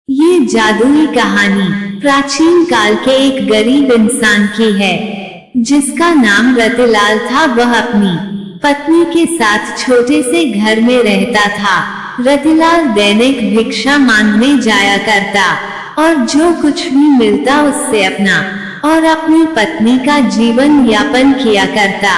ये जादुई कहानी प्राचीन काल के एक गरीब इंसान की है, जिसका नाम रतिलाल था। वह अपनी पत्नी के साथ छोटे से घर में रहता था। रतिलाल दैनिक भिक्षा मांगने जाया करता और जो कुछ भी मिलता उससे अपना और अपनी पत्नी का जीवन यापन किया करता।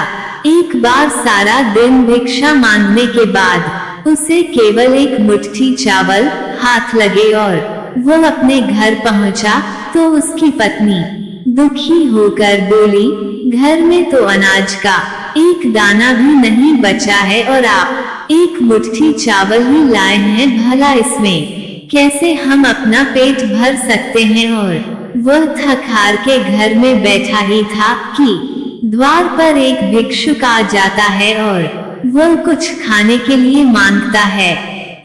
एक बार सारा दिन भिक्षा मांगने के बाद उसे केवल एक मुट्ठी चावल हाथ लगे और वो अपने घर पहुंचा तो उसकी पत्नी दुखी होकर बोली, घर में तो अनाज का एक दाना भी नहीं बचा है और आप एक मुट्ठी चावल ही लाए हैं। भला इसमें कैसे हम अपना पेट भर सकते हैं। और वह थक हार के घर में बैठा ही था कि द्वार पर एक भिक्षुक आ जाता है और वह कुछ खाने के लिए मांगता है।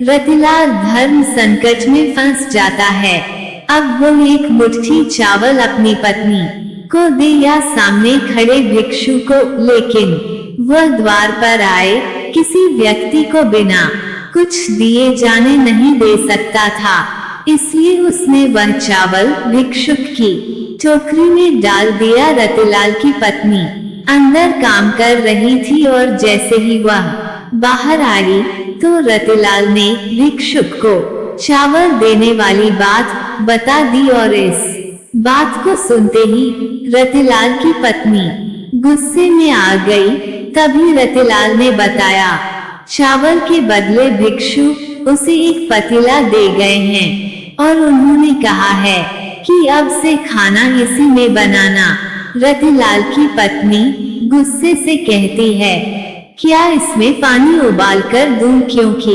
रतिलाल धर्म संकट में फंस जाता है। अब वो एक मुट्ठी चावल अपनी पत्नी को दे या सामने खड़े भिक्षु को, लेकिन वह द्वार पर आए किसी व्यक्ति को बिना कुछ दिए जाने नहीं दे सकता था। इसलिए उसने वह चावल भिक्षुक की टोकरी में डाल दिया। रतिलाल की पत्नी अंदर काम कर रही थी और जैसे ही वह बाहर आई तो रतिलाल ने भिक्षुक को चावल देने वाली बात बता दी और इस बात को सुनते ही रतिलाल की पत्नी गुस्से में आ गई। तभी रतिलाल ने बताया, चावल के बदले भिक्षु उसे एक पतीला दे गए हैं और उन्होंने कहा है कि अब से खाना इसी में बनाना। रतिलाल की पत्नी गुस्से से कहती है, क्या इसमें पानी उबाल कर दूं, क्योंकि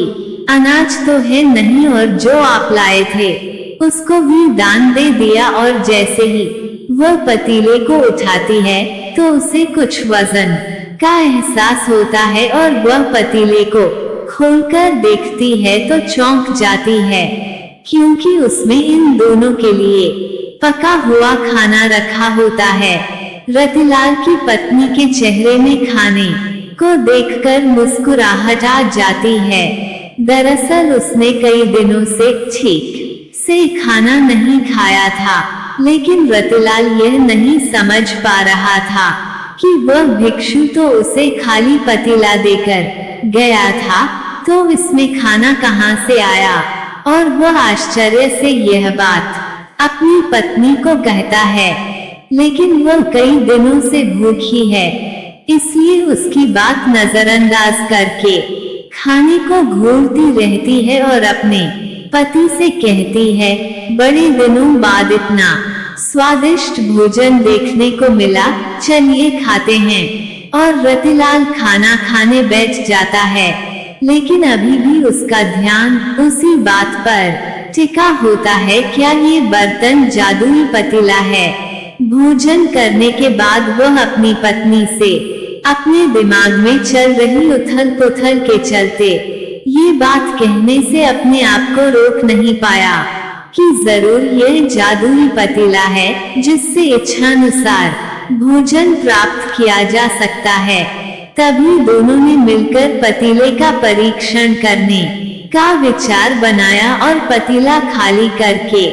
अनाज तो है नहीं और जो आप लाए थे उसको भी दान दे दिया। और जैसे ही वह पतीले को उठाती है तो उसे कुछ वजन का एहसास होता है और वह पतीले को खोलकर देखती है तो चौंक जाती है, क्योंकि उसमें इन दोनों के लिए पका हुआ खाना रखा होता है। रतिलाल की पत्नी के चेहरे में खाने को देखकर मुस्कुराहट आ जाती है। दरअसल उसने कई दिनों से ठीक से खाना नहीं खाया था, लेकिन रतिलाल यह नहीं समझ पा रहा था कि वह भिक्षु तो उसे खाली पतीला देकर गया था, तो इसमें खाना कहां से आया। और वह आश्चर्य से यह बात अपनी पत्नी को कहता है, लेकिन वह कई दिनों से भूखी है, इसलिए उसकी बात नजरअंदाज करके खाने को घूरती रहती है और अपने पति से कहती है, बड़े दिनों बाद इतना स्वादिष्ट भोजन देखने को मिला, चलिए खाते हैं। और रतिलाल खाना खाने बैठ जाता है, लेकिन अभी भी उसका ध्यान उसी बात पर टिका होता है, क्या ये बर्तन जादुई पतीला है। भोजन करने के बाद वह अपनी पत्नी से अपने दिमाग में चल रही उथल पुथल के चलते ये बात कहने से अपने आप को रोक नहीं पाया कि जरूर यह जादुई पतीला है जिससे इच्छानुसार भोजन प्राप्त किया जा सकता है। तभी दोनों ने मिलकर पतीले का परीक्षण करने का विचार बनाया और पतीला खाली करके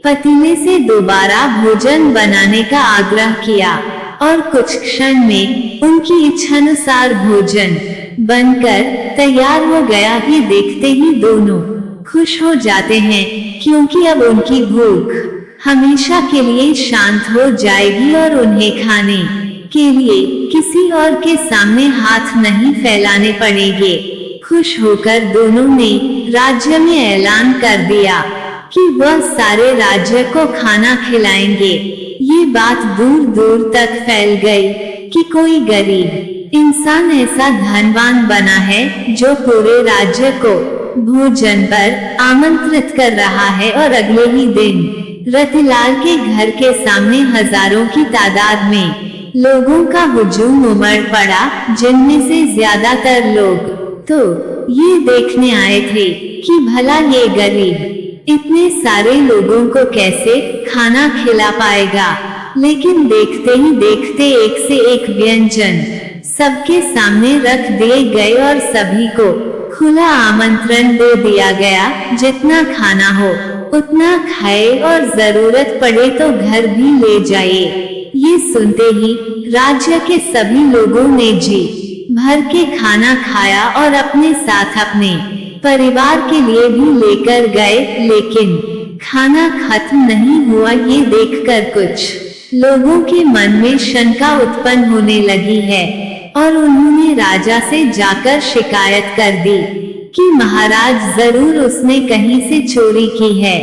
पतीले से दोबारा भोजन बनाने का आग्रह किया और कुछ क्षण में उनकी इच्छानुसार भोजन बनकर तैयार हो गया। ही देखते ही दोनों खुश हो जाते हैं, क्योंकि अब उनकी भूख हमेशा के लिए शांत हो जाएगी और उन्हें खाने के लिए किसी और के सामने हाथ नहीं फैलाने पड़ेंगे। खुश होकर दोनों ने राज्य में ऐलान कर दिया कि वह सारे राज्य को खाना खिलाएंगे। ये बात दूर दूर तक फैल गई कि कोई गरीब इंसान ऐसा धनवान बना है जो पूरे राज्य को भोजन पर आमंत्रित कर रहा है। और अगले ही दिन रतिलाल के घर के सामने हजारों की तादाद में लोगों का हुजूम उमड़ पड़ा, जिनमें से ज्यादातर लोग तो ये देखने आए थे कि भला ये गरीब इतने सारे लोगों को कैसे खाना खिला पाएगा। लेकिन देखते ही देखते एक से एक व्यंजन सबके सामने रख दिए गए और सभी को खुला आमंत्रण दे दिया गया, जितना खाना हो उतना खाए और जरूरत पड़े तो घर भी ले जाए। ये सुनते ही राज्य के सभी लोगों ने जी भर के खाना खाया और अपने साथ अपने परिवार के लिए भी लेकर गए, लेकिन खाना खत्म नहीं हुआ। ये देखकर कुछ लोगों के मन में शंका उत्पन्न होने लगी है और उन्होंने राजा से जाकर शिकायत कर दी कि महाराज, जरूर उसने कहीं से चोरी की है,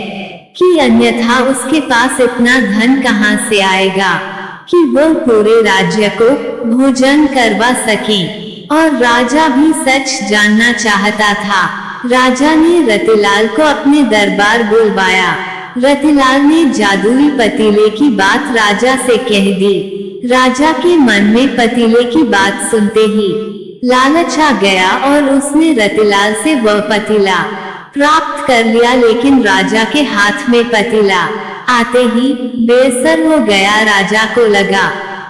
कि अन्यथा उसके पास इतना धन कहां से आएगा कि वो पूरे राज्य को भोजन करवा सके। और राजा भी सच जानना चाहता था। राजा ने रतिलाल को अपने दरबार बुलवाया। रतिलाल ने जादुई पतीले की बात राजा से कह दी। राजा के मन में पतीले की बात सुनते ही लालच आ गया और उसने रतिलाल से वह पतीला प्राप्त कर लिया, लेकिन राजा के हाथ में पतीला आते ही बेअसर हो गया। राजा को लगा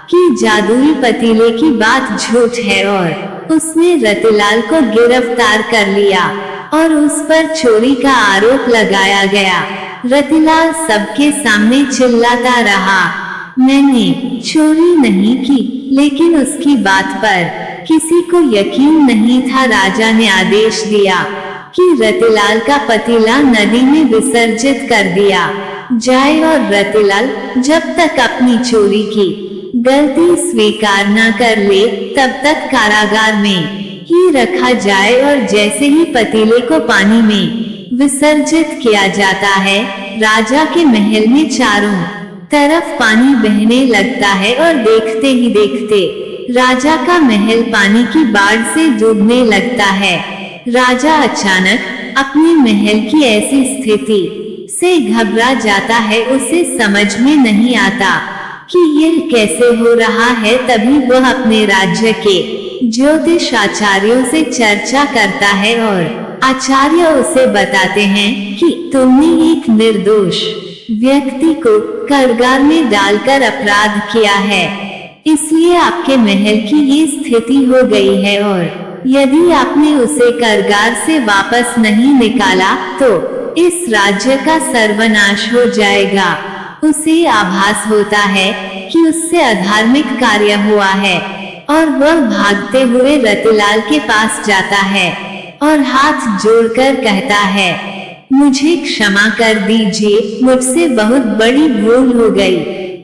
कि जादुई पतीले की बात झूठ है और उसने रतिलाल को गिरफ्तार कर लिया और उस पर चोरी का आरोप लगाया गया। रतिलाल सबके सामने चिल्लाता रहा, मैंने चोरी नहीं की, लेकिन उसकी बात पर किसी को यकीन नहीं था। राजा ने आदेश दिया कि रतिलाल का पतीला नदी में विसर्जित कर दिया जाए और रतिलाल जब तक अपनी चोरी की गलती स्वीकार न कर ले तब तक कारागार में ही रखा जाए। और जैसे ही पतीले को पानी में विसर्जित किया जाता है, राजा के महल में चारों तरफ पानी बहने लगता है और देखते ही देखते राजा का महल पानी की बाढ़ से डूबने लगता है। राजा अचानक अपने महल की ऐसी स्थिति से घबरा जाता है। उसे समझ में नहीं आता कि यह कैसे हो रहा है। तभी वह अपने राज्य के ज्योतिष आचार्यों से चर्चा करता है और आचार्य उसे बताते हैं कि तुमने एक निर्दोष व्यक्ति को कारागार में डालकर अपराध किया है, इसलिए आपके महल की ये स्थिति हो गई है और यदि आपने उसे कारागार से वापस नहीं निकाला तो इस राज्य का सर्वनाश हो जाएगा। उसे आभास होता है कि उससे अधार्मिक कार्य हुआ है और वह भागते हुए रतिलाल के पास जाता है और हाथ जोड़कर कहता है, मुझे क्षमा कर दीजिए, मुझसे बहुत बड़ी भूल हो गई,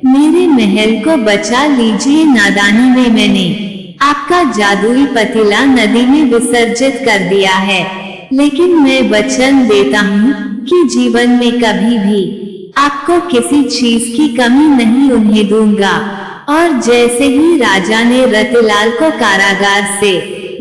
मेरे महल को बचा लीजिए। नादानी में मैंने आपका जादुई पतीला नदी में विसर्जित कर दिया है, लेकिन मैं वचन देता हूँ कि जीवन में कभी भी आपको किसी चीज की कमी नहीं उन्हें दूंगा। और जैसे ही राजा ने रतिलाल को कारागार से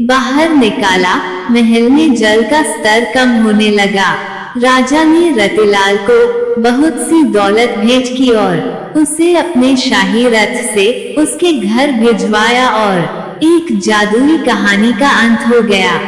बाहर निकाला, महल में जल का स्तर कम होने लगा। राजा ने रतिलाल को बहुत सी दौलत भेंट की और उसे अपने शाही रथ से उसके घर भिजवाया और एक जादुई कहानी का अंत हो गया।